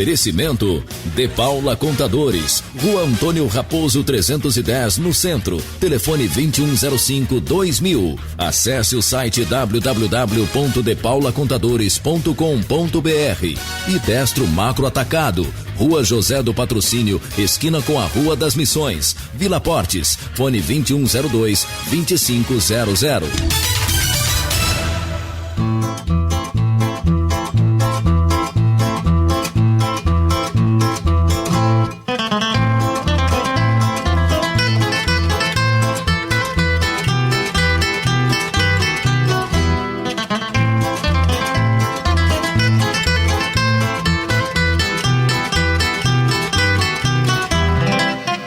Oferecimento De Paula Contadores, Rua Antônio Raposo 310, no centro. Telefone 2105-2000. Acesse o site www.depaulacontadores.com.br. E Destro Macro Atacado, Rua José do Patrocínio, esquina com a Rua das Missões, Vila Portes. Fone 2102-2500.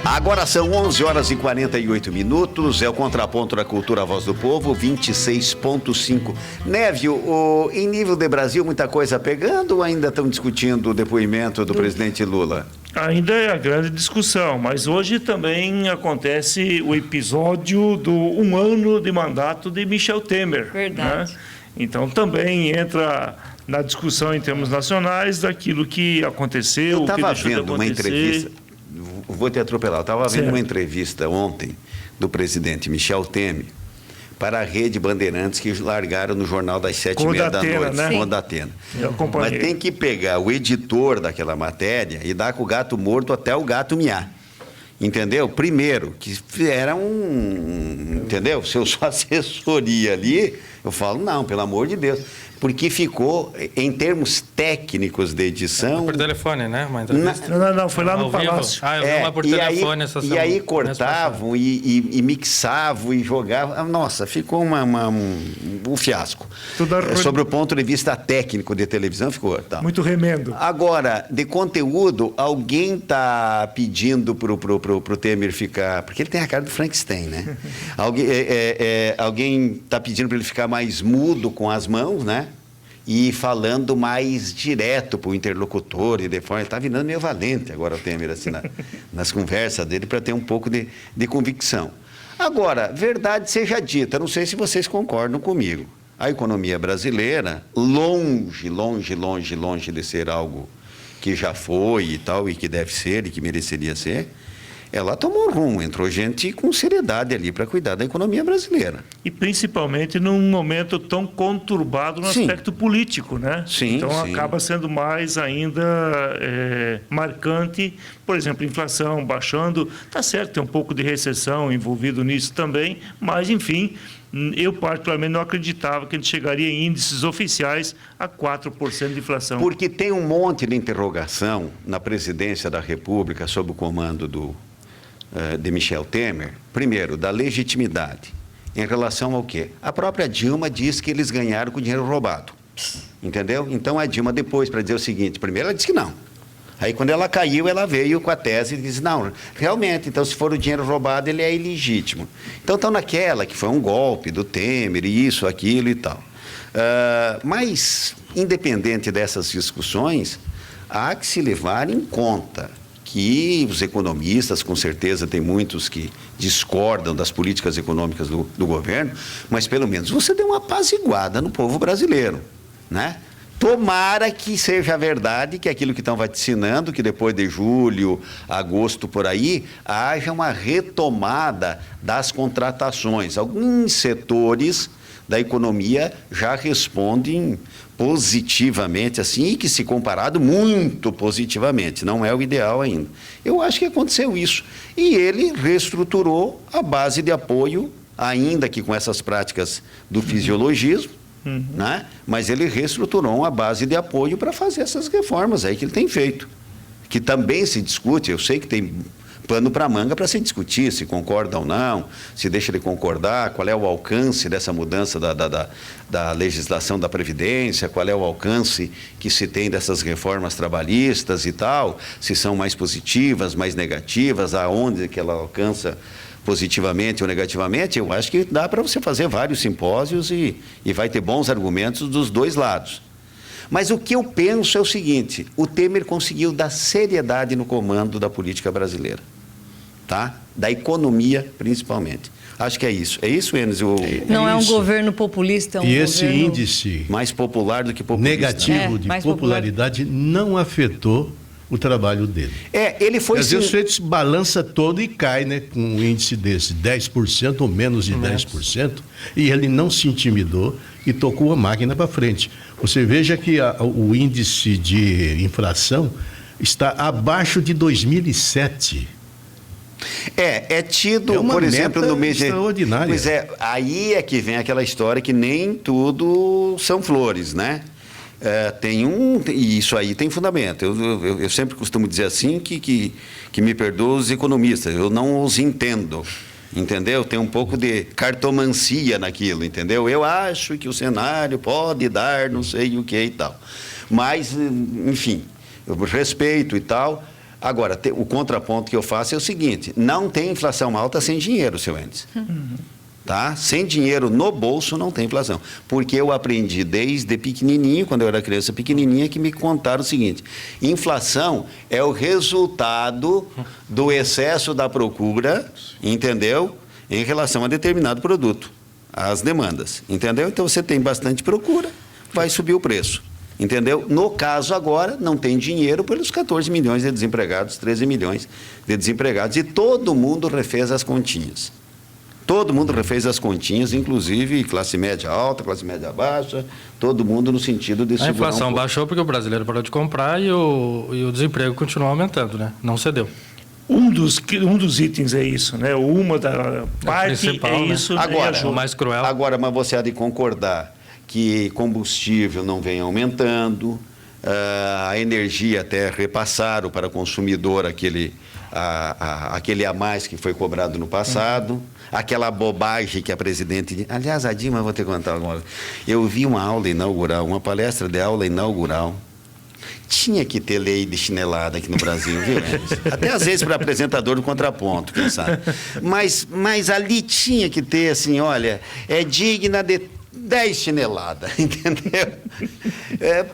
Agora são 11 horas e 48 minutos, é o Contraponto da Cultura Voz do Povo, 26.5. Névio, em nível de Brasil, muita coisa pegando ou ainda estão discutindo o depoimento do presidente Lula? Ainda é a grande discussão, mas hoje também acontece o episódio do 1 ano de mandato de Michel Temer. Verdade. Né? Então também entra na discussão em termos nacionais daquilo que aconteceu. Eu estava vendo uma entrevista, vou te atropelar, eu estava vendo uma entrevista ontem do presidente Michel Temer para a Rede Bandeirantes, que largaram no Jornal das 7h30 da noite, né? com o Datena. Mas tem que pegar o editor daquela matéria e dar com o gato morto até o gato miar. Entendeu? Primeiro, que era entendeu? Se eu sou assessoria ali, eu falo, não, pelo amor de Deus. Porque ficou, em termos técnicos de edição... Por telefone, né? Uma entrevista. Não, foi lá no Palácio. Eu vi uma por telefone essa semana. E aí cortavam e mixavam e jogavam. Nossa, ficou um fiasco. Sobre o ponto de vista técnico de televisão, ficou tal. Muito remendo. Agora, de conteúdo, alguém está pedindo pro Temer ficar... Porque ele tem a cara do Frankenstein, né? Alguém está pedindo para ele ficar mais mudo com as mãos, né? E falando mais direto para o interlocutor e de forma... Ele está virando meio valente agora o Temer, assim, nas conversas dele, para ter um pouco de convicção. Agora, verdade seja dita, não sei se vocês concordam comigo. A economia brasileira, longe de ser algo que já foi e tal, e que deve ser, e que mereceria ser, ela tomou rumo, entrou gente com seriedade ali para cuidar da economia brasileira. E principalmente num momento tão conturbado no aspecto político, né? Então acaba sendo mais ainda marcante, por exemplo, inflação baixando, tá certo, tem um pouco de recessão envolvido nisso também, mas enfim, eu particularmente não acreditava que a gente chegaria em índices oficiais a 4% de inflação. Porque tem um monte de interrogação na presidência da República sob o comando de Michel Temer, primeiro, da legitimidade. Em relação ao quê? A própria Dilma diz que eles ganharam com dinheiro roubado. Entendeu? Então a Dilma depois, para dizer o seguinte, primeiro ela disse que não. Aí quando ela caiu, ela veio com a tese e disse, não, realmente, então se for o dinheiro roubado, ele é ilegítimo. Então estão naquela que foi um golpe do Temer, isso, aquilo e tal. Mas, independente dessas discussões, há que se levar em conta que os economistas, com certeza, tem muitos que discordam das políticas econômicas do governo, mas pelo menos você deu uma apaziguada no povo brasileiro, né? Tomara que seja verdade que aquilo que estão vaticinando, que depois de julho, agosto, por aí, haja uma retomada das contratações. Alguns setores da economia já respondem positivamente, assim, e que se comparado muito positivamente, não é o ideal ainda. Eu acho que aconteceu isso. E ele reestruturou a base de apoio, ainda que com essas práticas do fisiologismo, né? Mas ele reestruturou uma base de apoio para fazer essas reformas aí que ele tem feito. Que também se discute, eu sei que tem pano para manga para se discutir, se concorda ou não, se deixa de concordar, qual é o alcance dessa mudança da legislação da Previdência, qual é o alcance que se tem dessas reformas trabalhistas e tal, se são mais positivas, mais negativas, aonde que ela alcança positivamente ou negativamente. Eu acho que dá para você fazer vários simpósios e vai ter bons argumentos dos dois lados. Mas o que eu penso é o seguinte, o Temer conseguiu dar seriedade no comando da política brasileira, tá? Da economia, principalmente. Acho que é isso. É isso, Enes? Não é um governo populista, é um governo... esse índice mais popular do que populista, negativo de popularidade não afetou o trabalho dele. Ele foi... Às vezes o sujeito se balança todo e cai, né, com um índice desse, 10% ou menos de 10%, e ele não se intimidou e tocou a máquina para frente. Você veja que o índice de infração está abaixo de 2007. É tido, por exemplo, no mês de... extraordinária. Pois aí é que vem aquela história que nem tudo são flores, né? E isso aí tem fundamento. Eu sempre costumo dizer assim que me perdoam os economistas, eu não os entendo, entendeu? Tem um pouco de cartomancia naquilo, entendeu? Eu acho que o cenário pode dar não sei o que e tal. Mas, enfim, eu respeito e tal. Agora, o contraponto que eu faço é o seguinte: não tem inflação alta sem dinheiro, seu Endes. Tá? Sem dinheiro no bolso não tem inflação. Porque eu aprendi desde pequenininho, quando eu era criança pequenininha, que me contaram o seguinte: inflação é o resultado do excesso da procura, entendeu? Em relação a determinado produto, as demandas, entendeu? Então você tem bastante procura, vai subir o preço. Entendeu? No caso agora, não tem dinheiro pelos 14 milhões de desempregados, 13 milhões de desempregados. E todo mundo refez as continhas. Todo mundo refez as continhas, inclusive classe média alta, classe média baixa, todo mundo no sentido de segurar a inflação baixou porque o brasileiro parou de comprar e o desemprego continuou aumentando, né? Não cedeu. Um dos itens é isso, né? Uma da parte é isso. Agora, o mais cruel. Agora, mas você há de concordar que combustível não vem aumentando, a energia até repassaram para o consumidor aquele a mais que foi cobrado no passado, aquela bobagem que a presidente... Aliás, a Dilma, vou te contar agora. Eu vi uma aula inaugural, uma palestra de aula inaugural. Tinha que ter lei de chinelada aqui no Brasil, viu? Até às vezes para apresentador do contraponto, quem sabe. Mas ali tinha que ter, assim, olha, é digna de 10 chineladas, entendeu?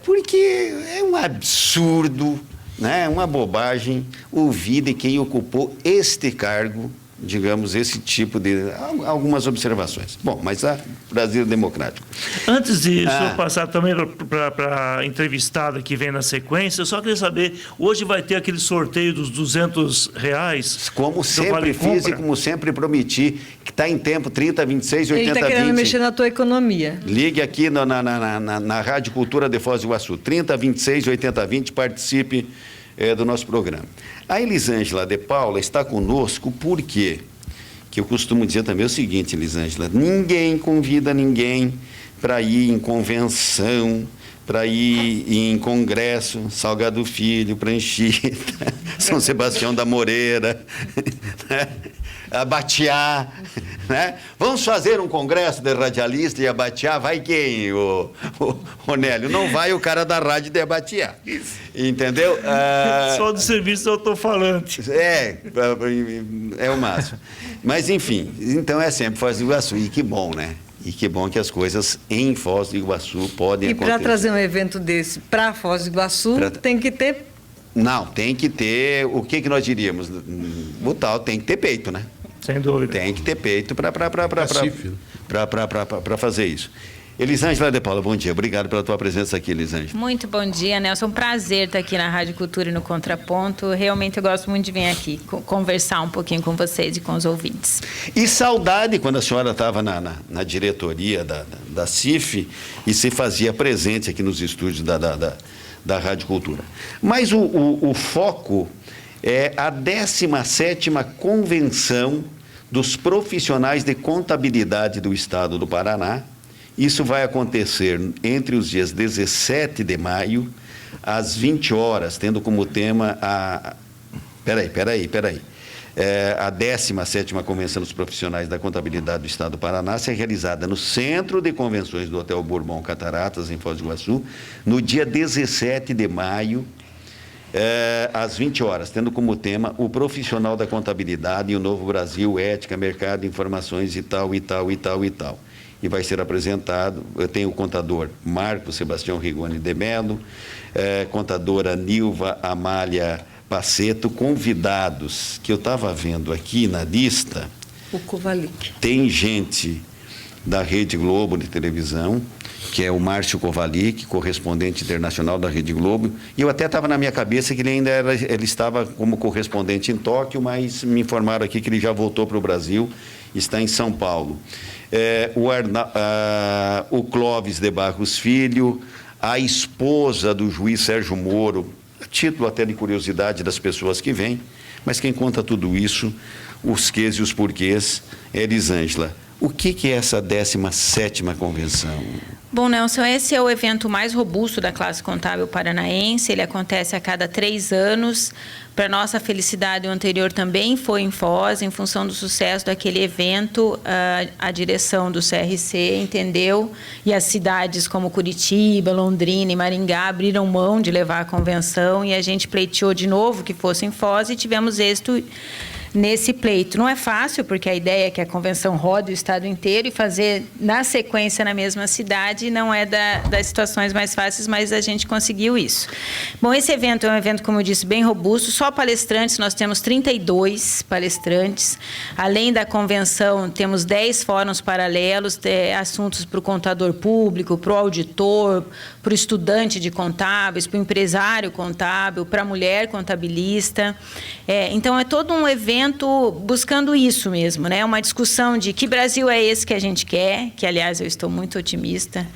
Porque é um absurdo, né? Uma bobagem ouvir de quem ocupou este cargo, digamos, esse tipo de... algumas observações. Bom, mas Brasil Democrático. Antes de o senhor passar também para a entrevistada que vem na sequência, eu só queria saber, hoje vai ter aquele sorteio dos R$200? Como sempre fiz e como sempre prometi, que está em tempo 30, 26, 80, 20. Ele está querendo mexer na tua economia. Ligue aqui na Rádio Cultura de Foz do Iguaçu, 30, 26, 80, 20, participe do nosso programa. A Elisângela de Paula está conosco porque, que eu costumo dizer também o seguinte, Elisângela, ninguém convida ninguém para ir em convenção, para ir em congresso, Salgado Filho, Pranchita, São Sebastião da Moreira, né? Abatiá, né? Vamos fazer um congresso de radialista e Abatiá, vai quem, o Nélio? Não vai o cara da rádio de Abatiá, entendeu? Só do serviço alto-falante. É o máximo. Mas, enfim, então é sempre Foz do Iguaçu, e que bom, né? E que bom que as coisas em Foz do Iguaçu podem acontecer. E para trazer um evento desse para Foz do Iguaçu, tem que ter... Não, tem que ter, o que nós diríamos? O tal tem que ter peito, né? Sem dúvida. Tem que ter peito para fazer isso. Elisângela de Paula, bom dia. Obrigado pela tua presença aqui, Elisângela. Muito bom dia, Nelson. Um prazer estar aqui na Rádio Cultura e no Contraponto. Realmente eu gosto muito de vir aqui conversar um pouquinho com vocês e com os ouvintes. E saudade quando a senhora estava na diretoria da CIF e se fazia presente aqui nos estúdios da Rádio Cultura. Mas o foco é a 17ª Convenção dos Profissionais de Contabilidade do Estado do Paraná. Isso vai acontecer entre os dias 17 de maio, às 20 horas, tendo como tema a 17ª Convenção dos Profissionais da Contabilidade do Estado do Paraná, ser realizada no Centro de Convenções do Hotel Bourbon Cataratas, em Foz do Iguaçu, no dia 17 de maio, às 20 horas, tendo como tema o profissional da contabilidade e o novo Brasil, ética, mercado, informações e tal. E vai ser apresentado, eu tenho o contador Marco Sebastião Rigoni de Mello, contadora Nilva Amália Paceto, convidados que eu estava vendo aqui na lista. O Kovalik. Tem gente da Rede Globo de televisão, que é o Márcio Kovalik, correspondente internacional da Rede Globo. E eu até estava na minha cabeça que ele estava como correspondente em Tóquio, mas me informaram aqui que ele já voltou para o Brasil, está em São Paulo. O Clóvis de Barros Filho, a esposa do juiz Sérgio Moro, a título até de curiosidade das pessoas que vêm, mas quem conta tudo isso, os quês e os porquês, é Elisângela. O que é essa 17ª convenção? Bom, Nelson, esse é o evento mais robusto da classe contábil paranaense. Ele acontece a cada 3 anos. Para nossa felicidade, o anterior também foi em Foz. Em função do sucesso daquele evento, a direção do CRC entendeu, e as cidades como Curitiba, Londrina e Maringá abriram mão de levar a convenção, e a gente pleiteou de novo que fosse em Foz e tivemos êxito nesse pleito. Não é fácil, porque a ideia é que a convenção rode o estado inteiro, e fazer na sequência na mesma cidade não é das situações mais fáceis, mas a gente conseguiu isso. Bom, esse evento é um evento, como eu disse, bem robusto. Só palestrantes, nós temos 32 palestrantes. Além da convenção, temos 10 fóruns paralelos, assuntos para o contador público, para o auditor, para o estudante de contábeis, para o empresário contábil, para a mulher contabilista. Então, é todo um evento buscando isso mesmo, né? Uma discussão de que Brasil é esse que a gente quer, que, aliás, eu estou muito otimista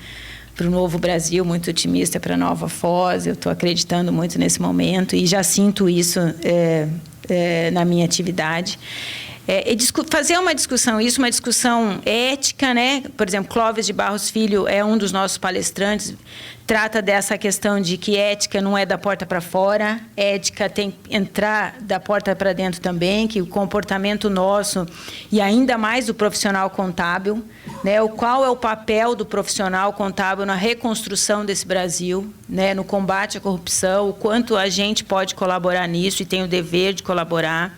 para o novo Brasil, muito otimista para a nova Foz. Eu estou acreditando muito nesse momento e já sinto isso na minha atividade. Fazer uma discussão, uma discussão ética, né? Por exemplo, Clóvis de Barros Filho é um dos nossos palestrantes, trata dessa questão de que ética não é da porta para fora, ética tem que entrar da porta para dentro também, que o comportamento nosso, e ainda mais do profissional contábil, né? Qual é o papel do profissional contábil na reconstrução desse Brasil, né? No combate à corrupção, o quanto a gente pode colaborar nisso e tem o dever de colaborar.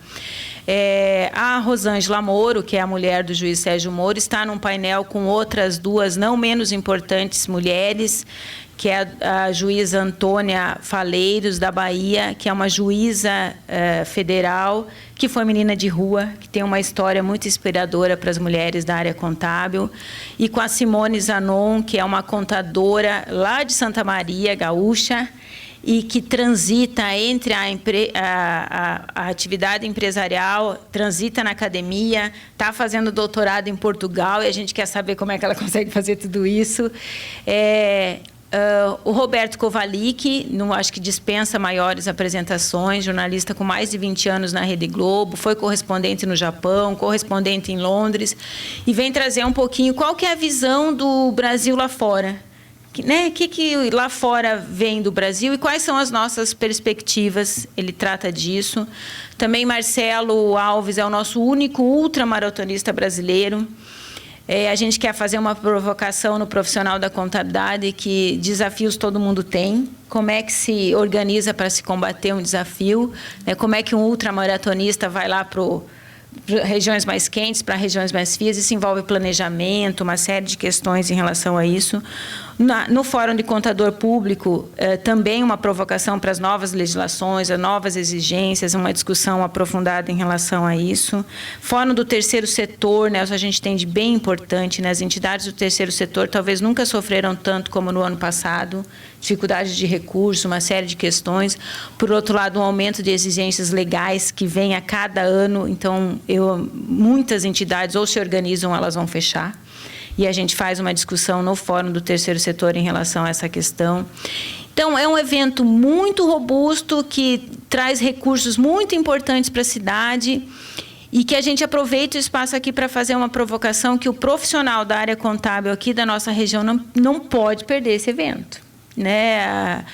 A Rosângela Moro, que é a mulher do juiz Sérgio Moro, está num painel com outras 2 não menos importantes mulheres, que é a juíza Antônia Faleiros, da Bahia, que é uma juíza federal, que foi menina de rua, que tem uma história muito inspiradora para as mulheres da área contábil, e com a Simone Zanon, que é uma contadora lá de Santa Maria, gaúcha, e que transita entre a atividade empresarial, transita na academia, está fazendo doutorado em Portugal, e a gente quer saber como é que ela consegue fazer tudo isso. O Roberto Kovalik, acho que dispensa maiores apresentações, jornalista com mais de 20 anos na Rede Globo, foi correspondente no Japão, correspondente em Londres, e vem trazer um pouquinho qual que é a visão do Brasil lá fora. Né? O que lá fora vem do Brasil e quais são as nossas perspectivas? Ele trata disso. Também Marcelo Alves é o nosso único ultramaratonista brasileiro. A gente quer fazer uma provocação no profissional da contabilidade, que desafios todo mundo tem. Como é que se organiza para se combater um desafio? Como é que um ultramaratonista vai lá para regiões mais quentes, para regiões mais frias? Isso envolve planejamento, uma série de questões em relação a isso. No Fórum de Contador Público, também uma provocação para as novas legislações, as novas exigências, uma discussão aprofundada em relação a isso. Fórum do Terceiro Setor, né, a gente tem de bem importante, né, as entidades do terceiro setor talvez nunca sofreram tanto como no ano passado, dificuldade de recursos, uma série de questões. Por outro lado, um aumento de exigências legais que vem a cada ano, então muitas entidades ou se organizam ou elas vão fechar. E a gente faz uma discussão no Fórum do Terceiro Setor em relação a essa questão. Então, é um evento muito robusto, que traz recursos muito importantes para a cidade, e que a gente aproveita o espaço aqui para fazer uma provocação que o profissional da área contábil aqui da nossa região não pode perder esse evento. Né?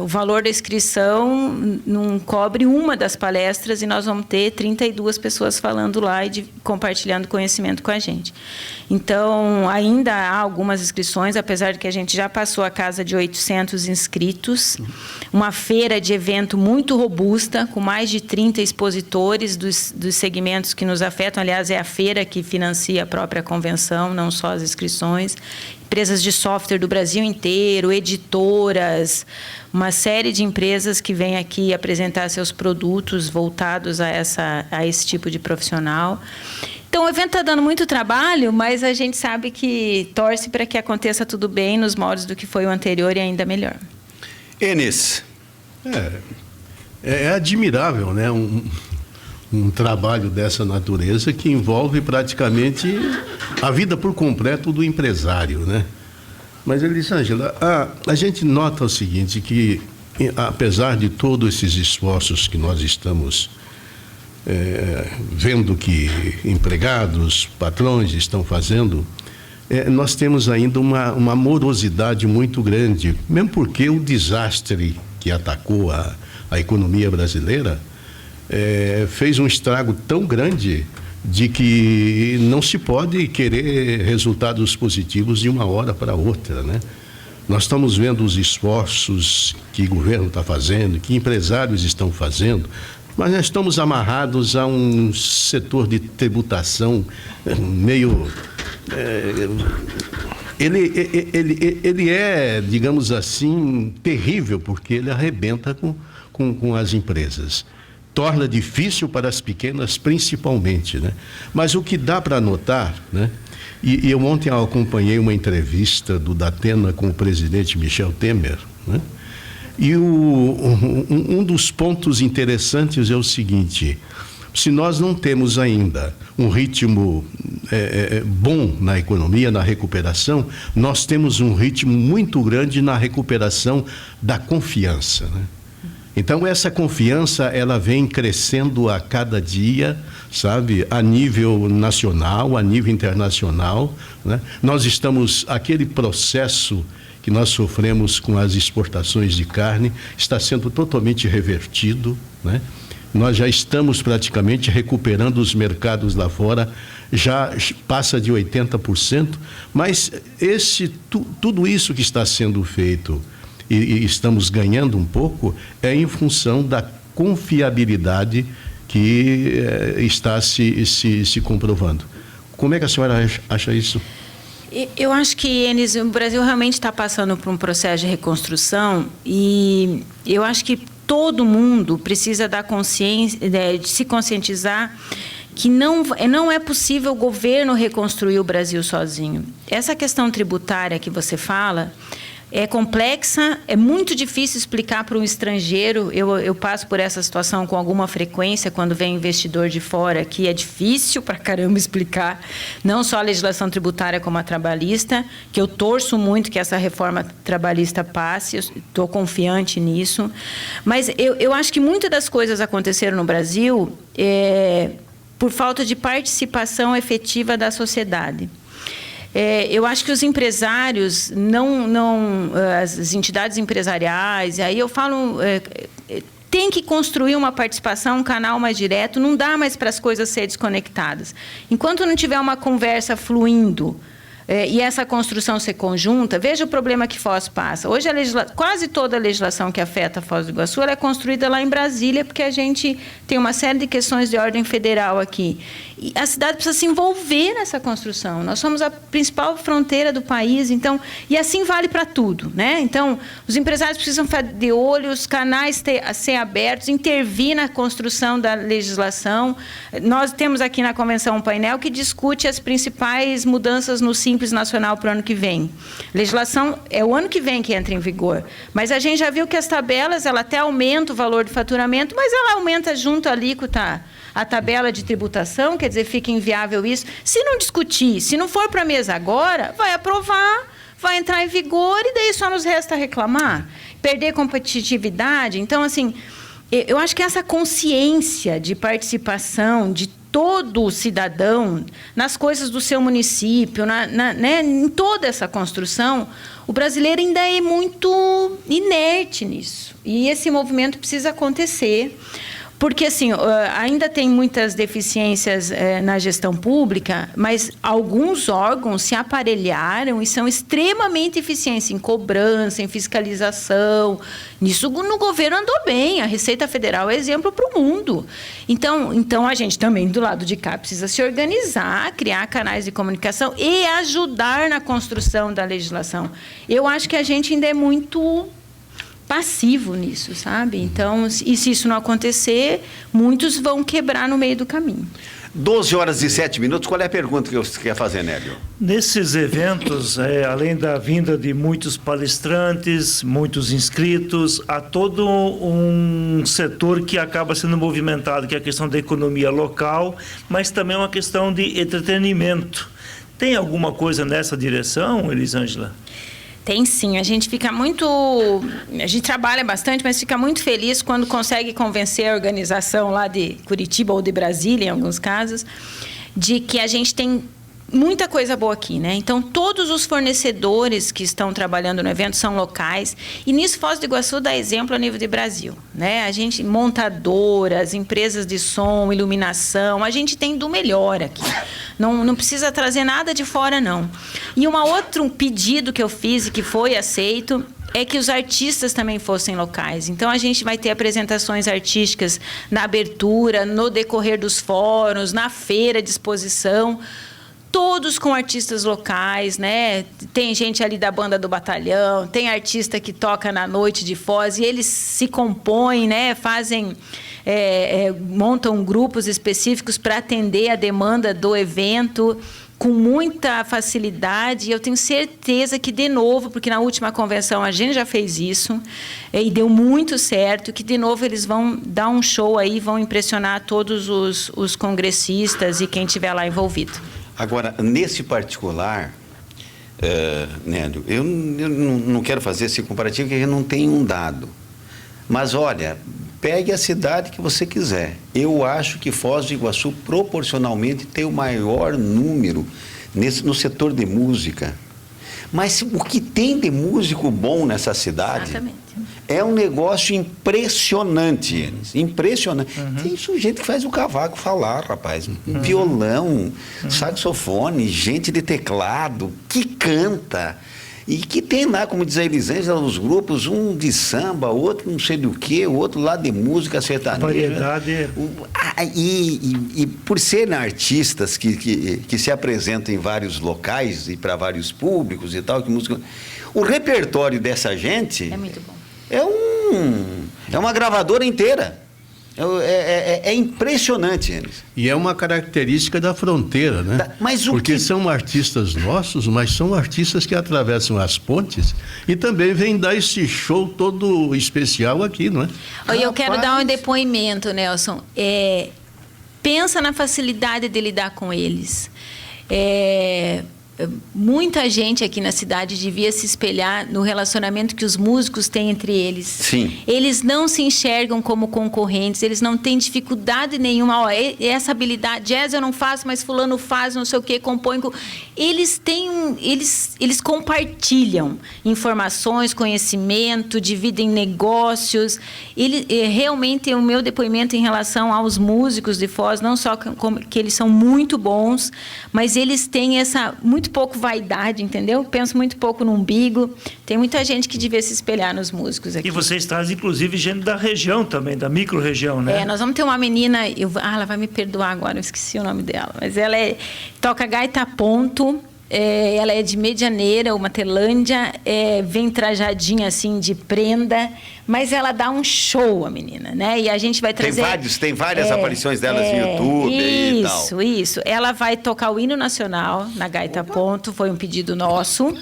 O valor da inscrição não cobre uma das palestras, e nós vamos ter 32 pessoas falando lá e compartilhando conhecimento com a gente. Então, ainda há algumas inscrições, apesar de que a gente já passou a casa de 800 inscritos. Uma feira de evento muito robusta, com mais de 30 expositores dos segmentos que nos afetam. Aliás, é a feira que financia a própria convenção, não só as inscrições. Empresas de software do Brasil inteiro, editoras, uma série de empresas que vêm aqui apresentar seus produtos voltados a esse tipo de profissional. Então, o evento está dando muito trabalho, mas a gente sabe que torce para que aconteça tudo bem nos moldes do que foi o anterior e ainda melhor. Enes. É admirável, né? Um trabalho dessa natureza que envolve praticamente a vida por completo do empresário, né? Mas, Elisângela, a gente nota o seguinte, que apesar de todos esses esforços que nós estamos vendo que empregados, patrões estão fazendo, nós temos ainda uma morosidade muito grande, mesmo porque o desastre que atacou a economia brasileira fez um estrago tão grande de que não se pode querer resultados positivos de uma hora para outra, né? Nós estamos vendo os esforços que o governo está fazendo, que empresários estão fazendo, mas nós estamos amarrados a um setor de tributação meio... Ele é, digamos assim, terrível, porque ele arrebenta com as empresas. Torna difícil para as pequenas, principalmente, né? Mas o que dá para notar, né? E eu ontem acompanhei uma entrevista do Datena com o presidente Michel Temer, né? E um dos pontos interessantes é o seguinte: se nós não temos ainda um ritmo bom na economia, na recuperação, nós temos um ritmo muito grande na recuperação da confiança, né? Então, essa confiança, ela vem crescendo a cada dia, sabe, a nível nacional, a nível internacional, né? Nós estamos, aquele processo que nós sofremos com as exportações de carne, está sendo totalmente revertido, né? Nós já estamos praticamente recuperando os mercados lá fora, já passa de 80%, mas tudo isso que está sendo feito e estamos ganhando um pouco, é em função da confiabilidade que está se comprovando. Como é que a senhora acha isso? Eu acho que, Enes, o Brasil realmente está passando por um processo de reconstrução e eu acho que todo mundo precisa dar consciência, de se conscientizar que não é possível o governo reconstruir o Brasil sozinho. Essa questão tributária que você fala é complexa, é muito difícil explicar para um estrangeiro. Eu passo por essa situação com alguma frequência quando vem investidor de fora, que é difícil para caramba explicar, não só a legislação tributária como a trabalhista, que eu torço muito que essa reforma trabalhista passe, estou confiante nisso. Mas eu acho que muitas das coisas aconteceram no Brasil por falta de participação efetiva da sociedade. Eu acho que os empresários, as entidades empresariais, aí eu falo, tem que construir uma participação, um canal mais direto, não dá mais para as coisas serem desconectadas. Enquanto não tiver uma conversa fluindo e essa construção ser conjunta, veja o problema que Foz passa. Hoje, quase toda a legislação que afeta Foz do Iguaçu ela é construída lá em Brasília, porque a gente tem uma série de questões de ordem federal aqui. E a cidade precisa se envolver nessa construção. Nós somos a principal fronteira do país, então, e assim vale para tudo, né? Então, os empresários precisam ficar de olho, os canais ser abertos, intervir na construção da legislação. Nós temos aqui na convenção um painel que discute as principais mudanças no Simples Nacional para o ano que vem. Legislação é o ano que vem que entra em vigor, mas a gente já viu que as tabelas, ela até aumenta o valor do faturamento, mas ela aumenta junto à alíquota a tabela de tributação, quer dizer, fica inviável isso. Se não discutir, se não for para a mesa agora, vai aprovar, vai entrar em vigor e daí só nos resta reclamar, perder competitividade. Então, assim, eu acho que essa consciência de participação de todo cidadão nas coisas do seu município, né, em toda essa construção, o brasileiro ainda é muito inerte nisso. E esse movimento precisa acontecer. Porque, assim, ainda tem muitas deficiências na gestão pública, mas alguns órgãos se aparelharam e são extremamente eficientes em cobrança, em fiscalização. Nisso no governo andou bem, a Receita Federal é exemplo para o mundo. Então, a gente também, do lado de cá, precisa se organizar, criar canais de comunicação e ajudar na construção da legislação. Eu acho que a gente ainda é muito passivo nisso, sabe? Então, e se isso não acontecer, muitos vão quebrar no meio do caminho. 12 horas e 7 minutos. Qual é a pergunta que você quer fazer, Nélio? Nesses eventos, além da vinda de muitos palestrantes, muitos inscritos, há todo um setor que acaba sendo movimentado, que é a questão da economia local, mas também uma questão de entretenimento. Tem alguma coisa nessa direção, Elisângela? Tem sim, a gente trabalha bastante, mas fica muito feliz quando consegue convencer a organização lá de Curitiba ou de Brasília, em alguns casos, de que a gente tem muita coisa boa aqui, né? Então, todos os fornecedores que estão trabalhando no evento são locais, e nisso Foz do Iguaçu dá exemplo a nível de Brasil, né? A gente, montadoras, empresas de som, iluminação, a gente tem do melhor aqui. Não precisa trazer nada de fora, não. E um pedido que eu fiz e que foi aceito é que os artistas também fossem locais. Então, a gente vai ter apresentações artísticas na abertura, no decorrer dos fóruns, na feira de exposição, todos com artistas locais, né? Tem gente ali da banda do batalhão, tem artista que toca na noite de Foz, e eles se compõem, né? Montam grupos específicos para atender a demanda do evento com muita facilidade. E eu tenho certeza que, de novo, porque na última convenção a gente já fez isso e deu muito certo, que de novo eles vão dar um show aí, vão impressionar todos os congressistas e quem estiver lá envolvido. Agora, nesse particular, Nélio, eu não quero fazer esse comparativo, porque eu não tenho um dado. Mas, olha, pegue a cidade que você quiser. Eu acho que Foz do Iguaçu, proporcionalmente, tem o maior número no setor de música. Mas o que tem de músico bom nessa cidade... Exatamente. É um negócio impressionante, impressionante. Tem sujeito que faz o cavaco falar, rapaz. Violão, saxofone, gente de teclado, que canta. E que tem lá, como diz a Elisângela, os grupos, um de samba, outro não sei do que, outro lá de música sertaneja. Variedade. E por serem artistas que se apresentam em vários locais e para vários públicos e tal, o repertório dessa gente... É muito bom. É uma gravadora inteira. É impressionante eles. E é uma característica da fronteira, né? Porque são artistas nossos, mas são artistas que atravessam as pontes e também vêm dar esse show todo especial aqui, não é? Eu quero dar um depoimento, Nelson. Pensa na facilidade de lidar com eles. Muita gente aqui na cidade devia se espelhar no relacionamento que os músicos têm entre eles. Sim. Eles não se enxergam como concorrentes, eles não têm dificuldade nenhuma. Essa habilidade, jazz eu não faço, mas fulano faz, não sei o quê, compõe. Eles compartilham informações, conhecimento, dividem negócios. Realmente, o meu depoimento em relação aos músicos de Foz, não só que eles são muito bons, mas eles têm muito pouco vaidade, entendeu? Penso muito pouco no umbigo. Tem muita gente que devia se espelhar nos músicos aqui. E vocês trazem, inclusive, gente da região também, da micro-região, né? Nós vamos ter uma menina, ela vai me perdoar agora, eu esqueci o nome dela, mas ela toca gaita ponto, ela é de Medianeira, Matelândia, vem trajadinha assim de prenda, mas ela dá um show, a menina, né? E a gente vai trazer... Tem várias aparições delas no YouTube e tal. Isso. Ela vai tocar o hino nacional na gaita ponto, foi um pedido nosso.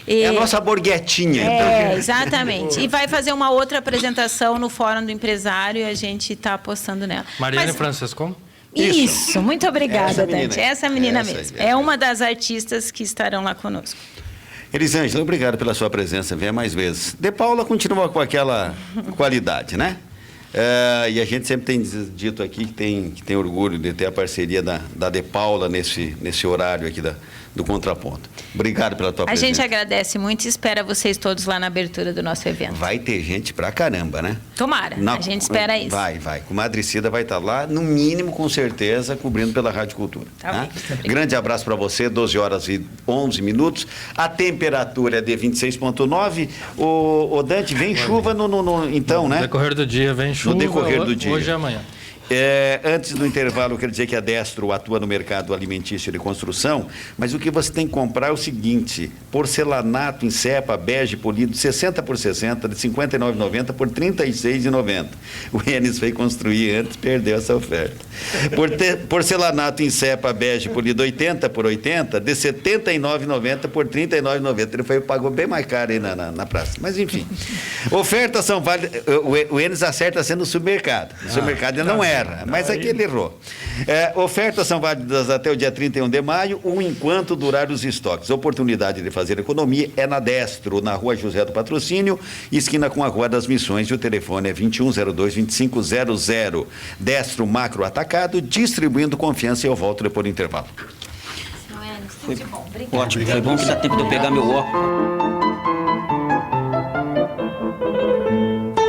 É a nossa borguetinha. Então. Exatamente. E vai fazer uma outra apresentação no Fórum do Empresário e a gente está apostando nela. Mariane Francescon? Isso, muito obrigada, Dante. Essa menina mesmo. É uma das artistas que estarão lá conosco. Elisângela, obrigado pela sua presença. Venha mais vezes. De Paula continua com aquela qualidade, né? E a gente sempre tem dito aqui que tem orgulho de ter a parceria da De Paula nesse horário aqui do Contraponto. Obrigado pela tua presença. A gente agradece muito e espera vocês todos lá na abertura do nosso evento. Vai ter gente pra caramba, né? Tomara, a gente espera isso. Vai. Comadre Cida vai estar lá, no mínimo, com certeza, cobrindo pela Rádio Cultura. Tá. Grande abraço para você, 12 horas e 11 minutos. A temperatura é de 26,9. O Dante, vem chuva então, né? No decorrer do dia vem chuva. No decorrer do dia. Hoje e amanhã. Antes do intervalo, eu quero dizer que a Destro atua no mercado alimentício de construção, mas o que você tem que comprar é o seguinte: porcelanato em cepa, bege, polido, 60 por 60, de R$ 59,90 por R$ 36,90. O Enes veio construir antes, perdeu essa oferta. Porcelanato em cepa, bege, polido, 80 por 80, de R$ 79,90 por R$ 39,90. Ele pagou bem mais caro aí na praça. Mas, enfim. Ofertas são válidas. O Enes acerta sendo no supermercado. No supermercado ele não erra, mas aqui ele errou. Ofertas são válidas até o dia 31 de maio, ou enquanto durar os estoques. Oportunidade de fazer economia é na Destro, na Rua José do Patrocínio, esquina com a Rua das Missões, e o telefone é 2102-2500. Destro Macro Atacado, distribuindo confiança, e eu volto depois do intervalo. Tudo de bom. Obrigada. Ótimo, foi bom que dá tempo de eu pegar meu óculos.